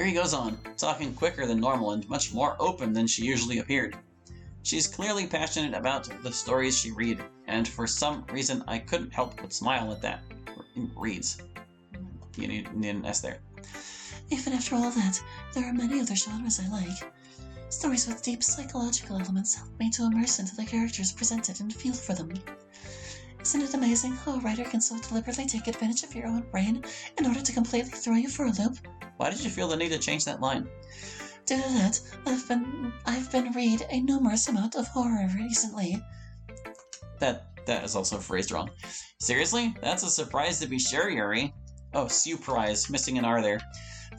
Yuri goes on, talking quicker than normal and much more open than she usually appeared. She's clearly passionate about the stories she reads, and for some reason I couldn't help but smile at that. Reads. You need an S there. Even after all that, there are many other genres I like. Stories with deep psychological elements help me to immerse into the characters presented and feel for them. Isn't it amazing how a writer can so deliberately take advantage of your own brain in order to completely throw you for a loop? Why did you feel the need to change that line? Due to that, I've been read a numerous amount of horror recently. That is also phrased wrong. Seriously? That's a surprise to be sure, Yuri. Oh, surprise, missing an R there.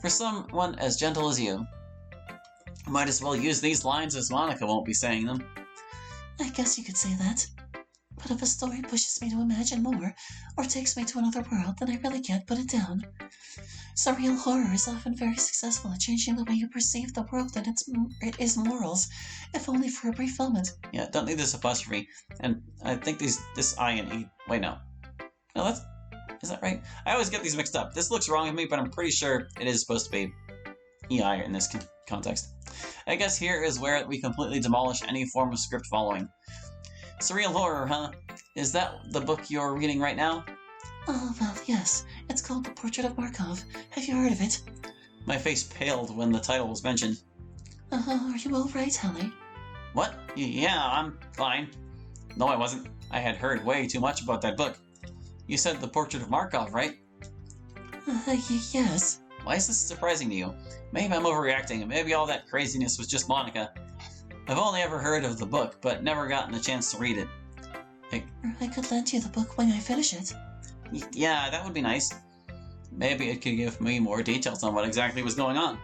For someone as gentle as you. Might as well use these lines as Monica won't be saying them. I guess you could say that. But if a story pushes me to imagine more, or takes me to another world, then I really can't put it down. Surreal horror is often very successful at changing the way you perceive the world and its morals, if only for a brief moment. Yeah, don't need this apostrophe. And I think this I and E... Wait, no. No, that's... Is that right? I always get these mixed up. This looks wrong with me, but I'm pretty sure it is supposed to be EI in this context. I guess here is where we completely demolish any form of script following. Surreal horror, huh? Is that the book you're reading right now? Oh, well, yes. It's called The Portrait of Markov. Have you heard of it? My face paled when the title was mentioned. Are you all right, Hallie? What? Yeah, I'm fine. No, I wasn't. I had heard way too much about that book. You said The Portrait of Markov, right? Yes. Why is this surprising to you? Maybe I'm overreacting, and maybe all that craziness was just Monica. I've only ever heard of the book, but never gotten a chance to read it. I could lend you the book when I finish it. Yeah, that would be nice. Maybe it could give me more details on what exactly was going on.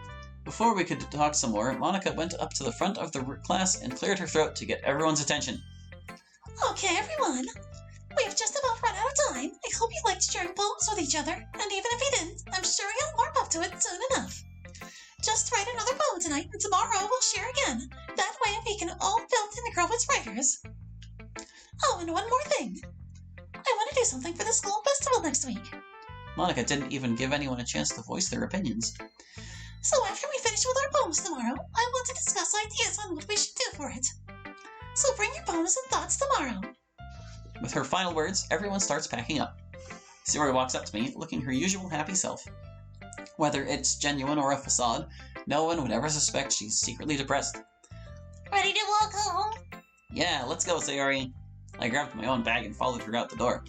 Before we could talk some more, Monica went up to the front of the class and cleared her throat to get everyone's attention. Okay, everyone. We've just about run out of time. I hope you liked sharing poems with each other, and even if you didn't, I'm sure you'll warm up to it soon enough. Just write another poem tonight, and tomorrow we'll share again. That way we can all build and grow as writers. Oh, and one more thing. I want to do something for the school festival next week. Monica didn't even give anyone a chance to voice their opinions. So after we finish with our poems tomorrow, I want to discuss ideas on what we should do for it. So bring your poems and thoughts tomorrow. With her final words, everyone starts packing up. Sayori walks up to me, looking her usual happy self. Whether it's genuine or a facade, no one would ever suspect she's secretly depressed. Ready to walk home? Yeah, let's go, Sayori. I grabbed my own bag and followed her out the door.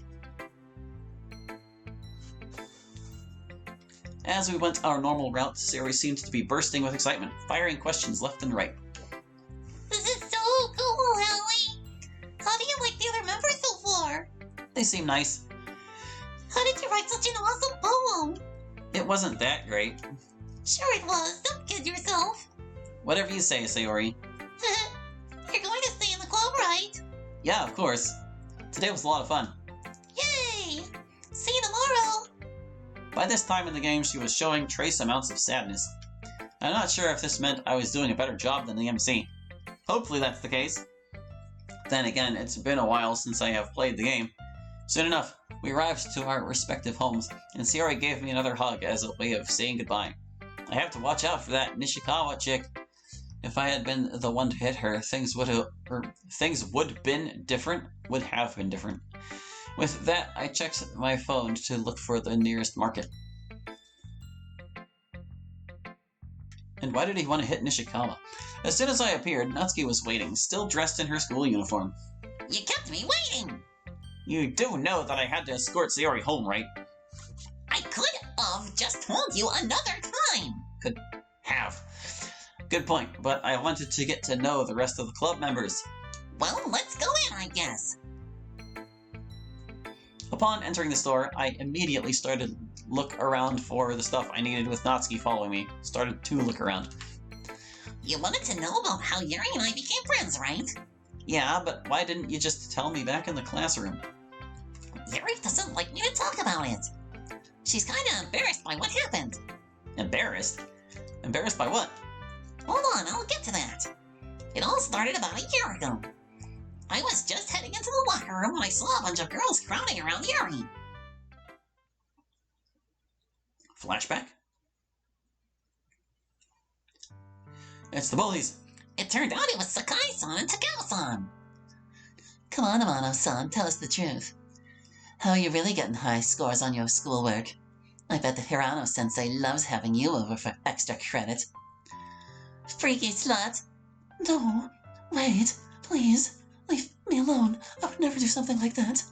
As we went our normal route, Sayori seemed to be bursting with excitement, firing questions left and right. This is so cool, Hallie! How do you like the other members so far? They seem nice. How did you write such an awesome poem? It wasn't that great. Sure it was. Don't kid yourself. Whatever you say, Sayori. You're going to stay in the club, right? Yeah, of course. Today was a lot of fun. Yay! See you tomorrow! By this time in the game, she was showing trace amounts of sadness. I'm not sure if this meant I was doing a better job than the MC. Hopefully that's the case. Then again, it's been a while since I have played the game. Soon enough, we arrived to our respective homes, and Sayori gave me another hug as a way of saying goodbye. I have to watch out for that Nishikawa chick. If I had been the one to hit her, things would have been different. With that, I checked my phone to look for the nearest market. And why did he want to hit Nishikawa? As soon as I appeared, Natsuki was waiting, still dressed in her school uniform. You kept me waiting! You do know that I had to escort Sayori home, right? I could have just told you another time! Could have. Good point, but I wanted to get to know the rest of the club members. Well, let's go in, I guess. Upon entering the store, I immediately started to look around for the stuff I needed with Natsuki following me. Started to look around. You wanted to know about how Yuri and I became friends, right? Yeah, but why didn't you just tell me back in the classroom? Yuri doesn't like me to talk about it. She's kinda embarrassed by what happened. Embarrassed? Embarrassed by what? Hold on, I'll get to that. It all started about a year ago. I was just heading into the locker room when I saw a bunch of girls crowding around Yuri. Flashback? It's the bullies. It turned out it was Sakai-san and Takao-san. Come on, Amano-san, tell us the truth. How are you really getting high scores on your schoolwork? I bet the Hirano-sensei loves having you over for extra credit. Freaky slut! No, wait, please. Leave me alone. I would never do something like that.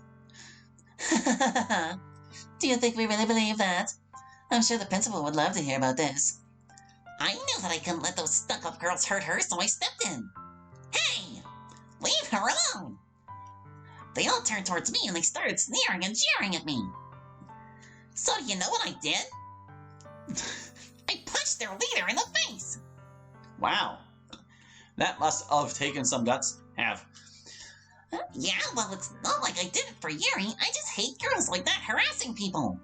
Do you think we really believe that? I'm sure the principal would love to hear about this. I knew that I couldn't let those stuck-up girls hurt her, so I stepped in. Hey! Leave her alone! They all turned towards me and they started sneering and jeering at me. So do you know what I did? I punched their leader in the face! Wow. That must have taken some guts. Yeah, well, it's not like I did it for Yuri. I just hate girls like that harassing people.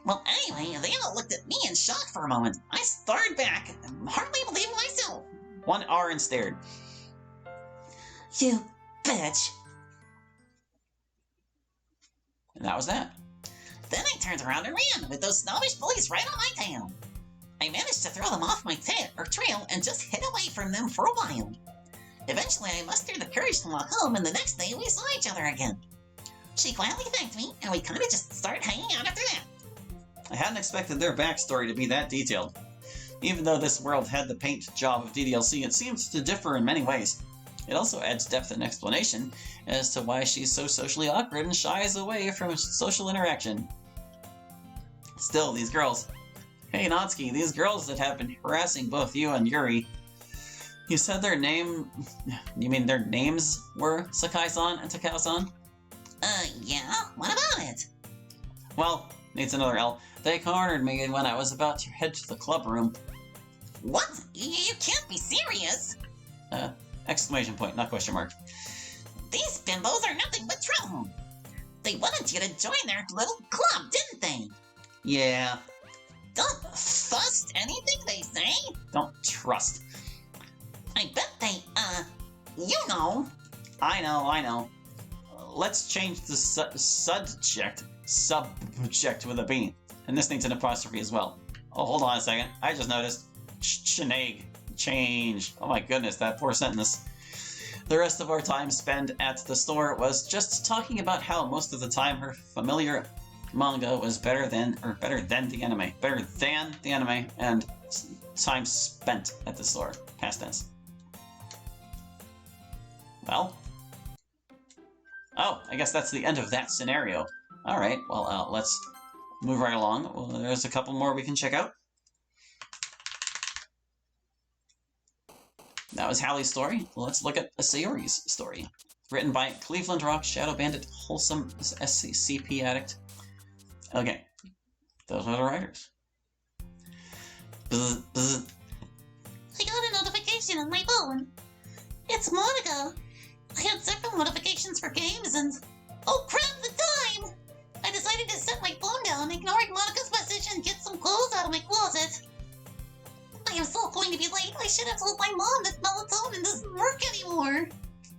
Well, anyway, they all looked at me in shock for a moment. I stared back, hardly believing myself. One R and stared. You bitch. And that was that. Then I turned around and ran, with those snobbish bullies right on my tail. I managed to throw them off my trail and just hid away from them for a while. Eventually, I mustered the courage to walk home, and the next day we saw each other again. She quietly thanked me, and we kind of just started hanging out after that. I hadn't expected their backstory to be that detailed. Even though this world had the paint job of DDLC, it seems to differ in many ways. It also adds depth and explanation as to why she's so socially awkward and shies away from social interaction. Still, these girls... Hey Natsuki, these girls that have been harassing both you and Yuri... You said their name... You mean their names were Sakai-san and Takao-san? Yeah? What about it? Well, needs another L. They cornered me when I was about to head to the club room. What? You can't be serious! Exclamation point, not question mark. These bimbos are nothing but trouble. They wanted you to join their little club, didn't they? Yeah. Don't trust anything they say? Don't trust. I bet they, you know. I know. Let's change the subject with a B. And this needs an apostrophe as well. Oh, hold on a second. I just noticed. Change. Oh my goodness, that poor sentence. The rest of our time spent at the store was just talking about how most of the time her familiar manga was better than the anime, and time spent at the store. Past tense. Well. Oh, I guess that's the end of that scenario. Alright, well, let's move right along. Well, there's a couple more we can check out. That was Hallie's story. Well, let's look at Sayori's story. Written by Cleveland Rock, Shadow Bandit, Wholesome SCP Addict. Okay, those are the writers. Bzz, bzz. I got a notification on my phone. It's Monica. I had several notifications for games and... Oh crap, the time! I decided to set my phone down, ignoring Monica's message, and get some clothes out of my closet. I am so going to be late. I should have told my mom that melatonin doesn't work anymore.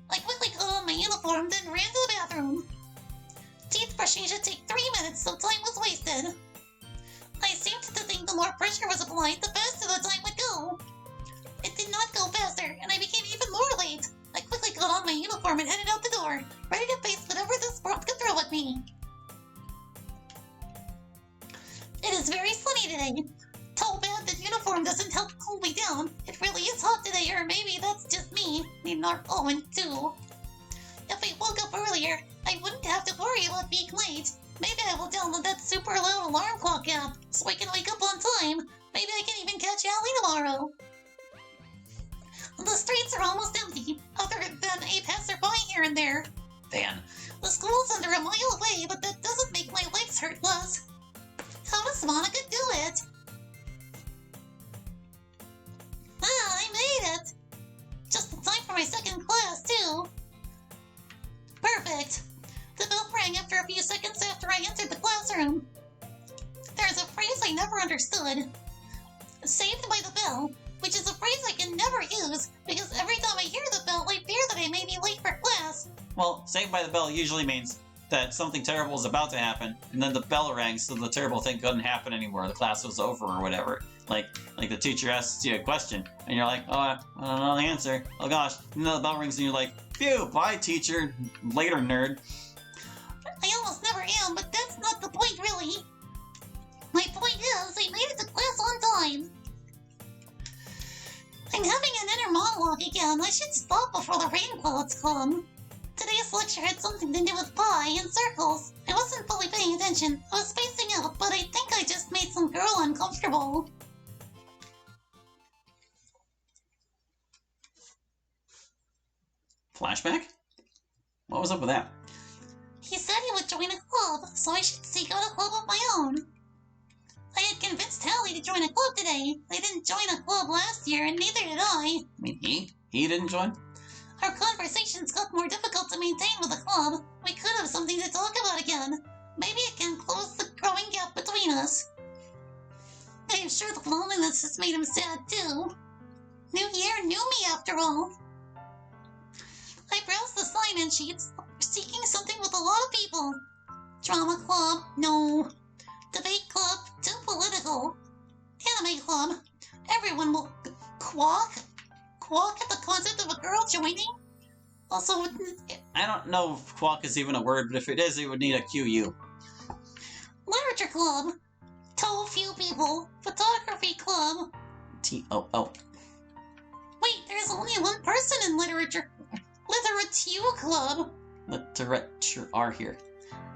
I quickly put on my uniform, then ran to the bathroom. Teeth brushing should take 3 minutes, so time was wasted. I seemed to think the more pressure was applied, the faster the time would go. It did not go faster, and I became even more late. I quickly got on my uniform and headed out the door, ready to face whatever this world could throw at me. It is very sunny today. Too bad the uniform doesn't help cool me down. It really is hot today, or maybe that's just me. Need not Owen, too. If I woke up earlier, I wouldn't have to worry about being late. Maybe I will download that super loud alarm clock app, so I can wake up on time. Maybe I can even catch Allie tomorrow. The streets are almost empty, other than a passerby here and there. Dan. The school's under a mile away, but that doesn't make my legs hurt less. How does Monica do it? Ah, I made it! Just in time for my second class, too. Perfect. The bell rang after a few seconds after I entered the classroom. There's a phrase I never understood. Saved by the bell, which is a phrase I can never use, because every time I hear the bell, I fear that I may be late for class. Well, saved by the bell usually means that something terrible is about to happen, and then the bell rang so the terrible thing couldn't happen anymore, the class was over or whatever. Like the teacher asks you a question, and you're like, oh, I don't know the answer. Oh gosh, and then the bell rings and you're like, phew, bye teacher, later nerd. I almost never am, but that's not the point really. My point is, I made it to class on time. I'm having an inner monologue again. I should stop before the rain clouds come. Today's lecture had something to do with pi and circles. I wasn't fully paying attention. I was spacing out, but I think I just made some girl uncomfortable. Flashback? What was up with that? He said he would join a club, so I should seek out a club of my own. I had convinced Hallie to join a club today. I didn't join a club last year, and neither did I. I mean, he didn't join? Our conversations got more difficult to maintain with the club. We could have something to talk about again. Maybe it can close the growing gap between us. I am sure the loneliness has made him sad, too. New year, new me, after all. I browsed the sign-in sheets, seeking something with a lot of people. Drama club, no. Debate club, too political. Anime club, everyone will quack at the concept of a girl joining. Also, I don't know if quack is even a word, but if it is, it would need a QU. Literature club, too few people. Photography club. TOO. Wait, there's only one person in literature club. Literature are here.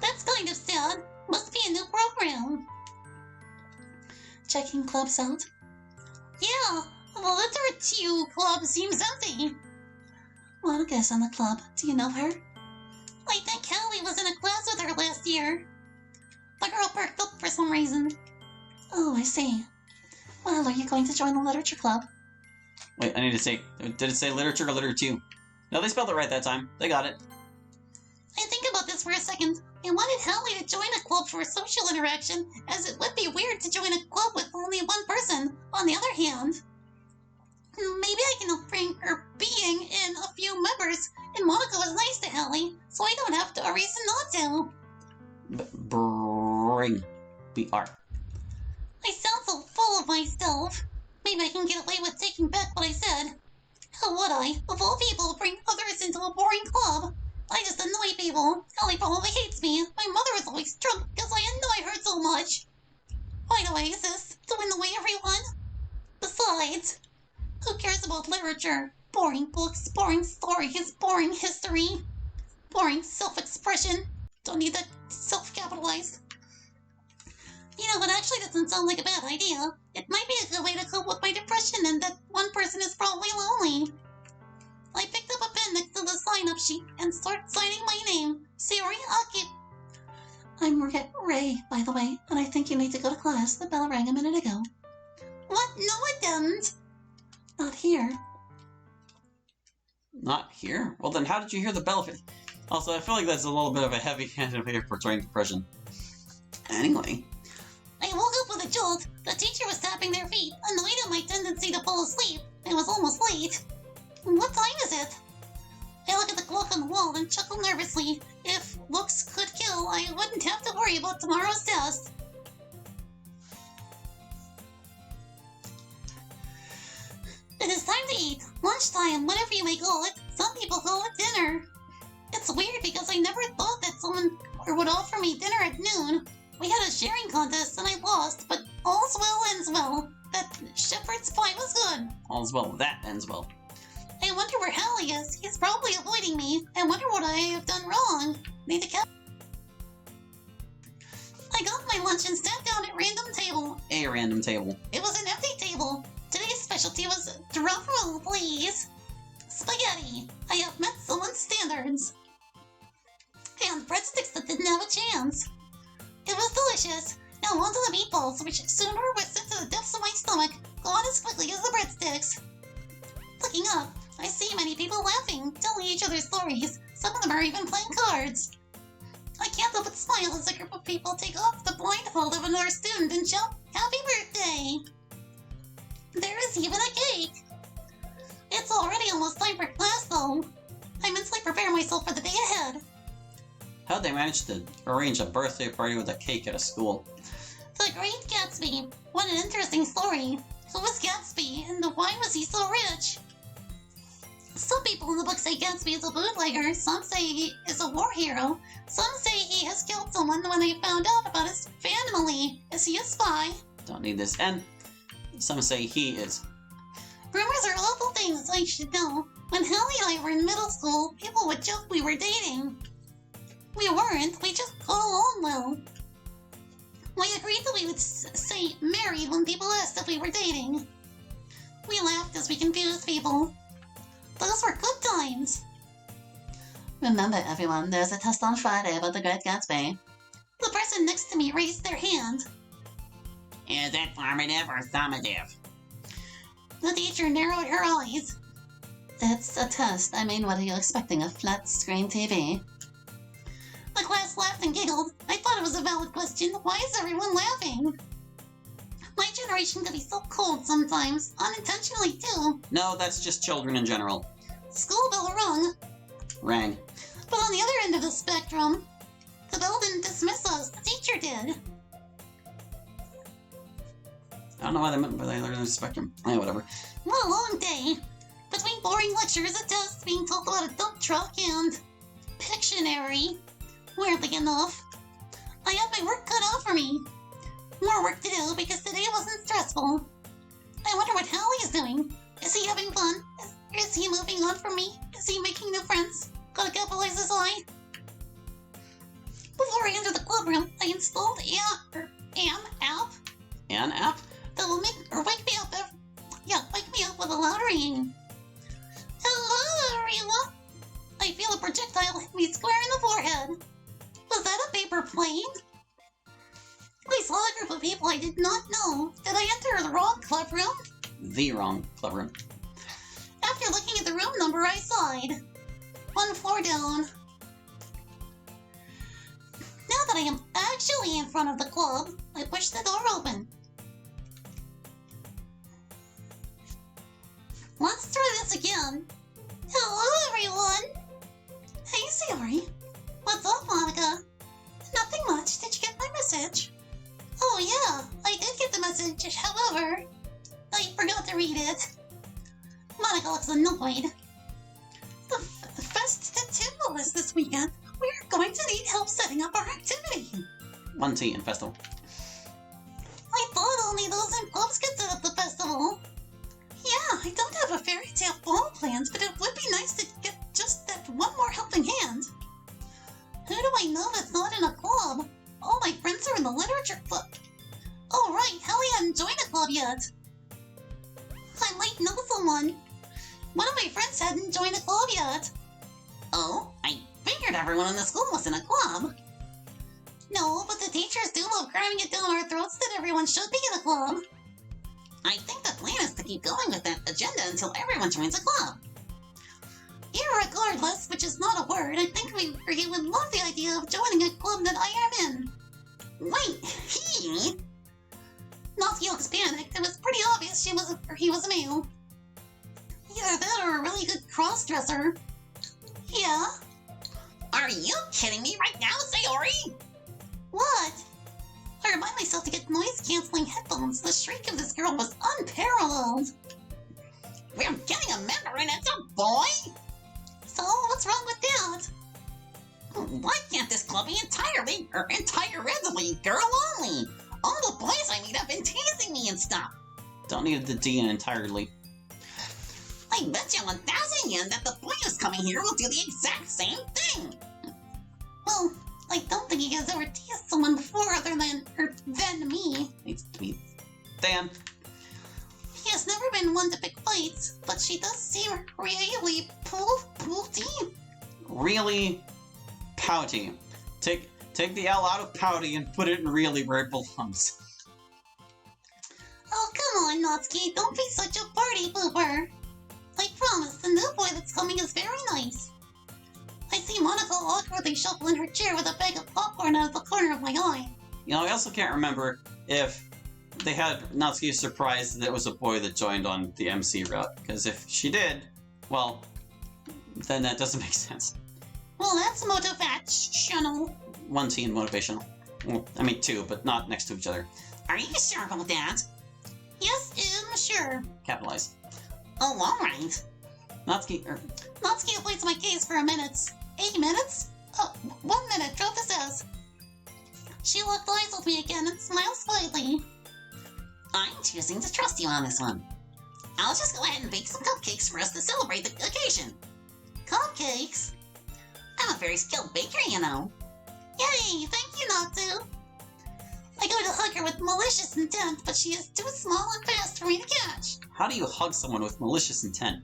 That's kind of sad. Must be a new program. Checking clubs out. Yeah, the literature club seems empty. Want to guess on the club? Do you know her? I think Hallie was in a class with her last year. The girl perked up for some reason. Oh, I see. Well, are you going to join the literature club? Wait, I need to say, did it say literature or literature? No, they spelled it right that time. They got it. I think about this for a second. I wanted Hallie to join a club for social interaction, as it would be weird to join a club with only one person. On the other hand, maybe I can bring her being in a few members, and Monica was nice to Hallie, so I don't have a reason not to. Bring. BR. I sound so full of myself. Maybe I can get away with taking back what I said. How would I, of all people, bring others into a boring club? I just annoy people. Hallie probably hates me. My mother is always drunk because I annoy her so much. By the way, is this to annoy everyone? Besides, who cares about literature? Boring books, boring stories, boring history, boring self-expression. Don't need that self-capitalized. You know, it actually doesn't sound like a bad idea. It might be a good way to cope with my depression, and that one person is probably lonely. I picked up a pen next to the sign-up sheet and started signing my name, Sayori Aki. I'm Ray, by the way, and I think you need to go to class. The bell rang a minute ago. What? No, it didn't. Not here. Not here? Well, then how did you hear the bell? Also, I feel like that's a little bit of a heavy-handed way of portraying depression. Anyway. I woke up with a jolt. The teacher was tapping their feet, annoyed at my tendency to fall asleep. I was almost late. What time is it? I look at the clock on the wall and chuckle nervously. If looks could kill, I wouldn't have to worry about tomorrow's test. It is time to eat. Lunchtime, whatever you may call it. Some people call it dinner. It's weird because I never thought that someone would offer me dinner at noon. We had a sharing contest and I lost, but all's well ends well. That shepherd's pie was good. All's well that ends well. I wonder where Hallie is. He's probably avoiding me. I wonder what I have done wrong. Need to I got my lunch and sat down at random table. A random table. It was an empty table. Today's specialty was drum roll, please. Spaghetti. I have met someone's standards. And breadsticks that didn't have a chance. It was delicious. Now on to the meatballs, which sooner were sent to the depths of my stomach, gone as quickly as the breadsticks. Looking up, I see many people laughing, telling each other stories. Some of them are even playing cards. I can't help but smile as a group of people take off the blindfold of another student and shout, "Happy birthday!" There is even a cake. It's already almost time for class, though. I mentally prepare myself for the day ahead. How'd they manage to arrange a birthday party with a cake at a school? The Great Gatsby. What an interesting story. Who was Gatsby, and why was he so rich? Some people in the book say Gatsby is a bootlegger, some say he is a war hero, some say he has killed someone when they found out about his family. Is he a spy? Don't need this. And some say he is. Rumors are awful things, I should know. When Hallie and I were in middle school, people would joke we were dating. We weren't, we just got along well. We agreed that we would say married when people asked if we were dating. We laughed as we confused people. Those were good times. Remember, everyone, there's a test on Friday about the Great Gatsby. The person next to me raised their hand. Is it formative or summative? The teacher narrowed her eyes. It's a test. I mean, what are you expecting, a flat screen TV? The class laughed and giggled. I thought it was a valid question. Why is everyone laughing? My generation can be so cold sometimes, unintentionally too. No, that's just children in general. School bell rung. Rang. But on the other end of the spectrum, the bell didn't dismiss us. The teacher did. I don't know why they meant by the other end of the spectrum. Yeah, whatever. What a long day. Between boring lectures, a test, being told about a dump truck, and Pictionary. Weirdly enough, I had my work cut out for me. More work to do because today wasn't stressful. I wonder what Hallie is doing. Is he having fun? Is he moving on from me? Is he making new friends? Gotta capitalize his eye. Before I entered the club room, I installed an app An app? that will wake me up with a loud ring. Hello, everyone. I feel a projectile hit me square in the forehead. Was that a paper plane? I saw a group of people I did not know. Did I enter the wrong club room? The wrong club room. After looking at the room number, I sighed. 1 floor down. Now that I am actually in front of the club, I push the door open. Let's try this again. Hello, everyone. Hey, Sayori. What's up, Monica? Nothing much. Did you get my message? Oh, yeah. I did get the message. However, I forgot to read it. Monica looks annoyed. The festival is this weekend. We're going to need help setting up our activity. 1T in festival. I thought only those in clubs could set up the festival. Yeah, I don't have a fairy tale ball planned, but it would be nice to get just that one more helping hand. Who do I know that's not in a club? All my friends are in the literature club. Oh right, Hallie hadn't joined a club yet. I might know someone. One of my friends hadn't joined a club yet. Oh, I figured everyone in the school was in a club. No, but the teachers do love cramming it down our throats that everyone should be in a club. I think the plan is to keep going with that agenda until everyone joins a club. Irregardless, which is not a word, I think we would love the idea of joining a club that I am in. Wait, he? Natsuki looks panicked. It was pretty obvious he was a male. Either that or a really good cross-dresser. Yeah? Are you kidding me right now, Sayori? What? I remind myself to get noise-canceling headphones. The shriek of this girl was unparalleled. We're getting a member and it's a boy? So, what's wrong with that? Why can't this club be entirely girl only? All the boys I meet have been teasing me and stuff. Don't need the D in entirely. I bet you 1,000 yen that the boy who's coming here will do the exact same thing. Well, I don't think he has ever teased someone before other than me. Needs to be Dan. He has never been one to pick fights, but she does seem really pouty. Really pouty. Take the L out of pouty and put it in really where it belongs. Oh, come on, Natsuki. Don't be such a party pooper. I promise, the new boy that's coming is very nice. I see Monica awkwardly shuffle in her chair with a bag of popcorn out of the corner of my eye. You know, I also can't remember if they had Natsuki surprised that it was a boy that joined on the MC route. Because if she did, well, then that doesn't make sense. Well, that's motivational. 1T in motivational. Well, I mean 2, but not next to each other. Are you sure about that? Yes, I'm sure. Capitalize. Oh, alright. Natsuki, Natsuki pleads my case for a minute. 8 minutes? Oh, 1 minute, drop this as. She looked eyes with me again and smiled slightly. I'm choosing to trust you on this one. I'll just go ahead and bake some cupcakes for us to celebrate the occasion. Cupcakes? I'm a very skilled baker, you know. Yay, thank you, Natsu. I go to hug her with malicious intent, but she is too small and fast for me to catch. how do you hug someone with malicious intent?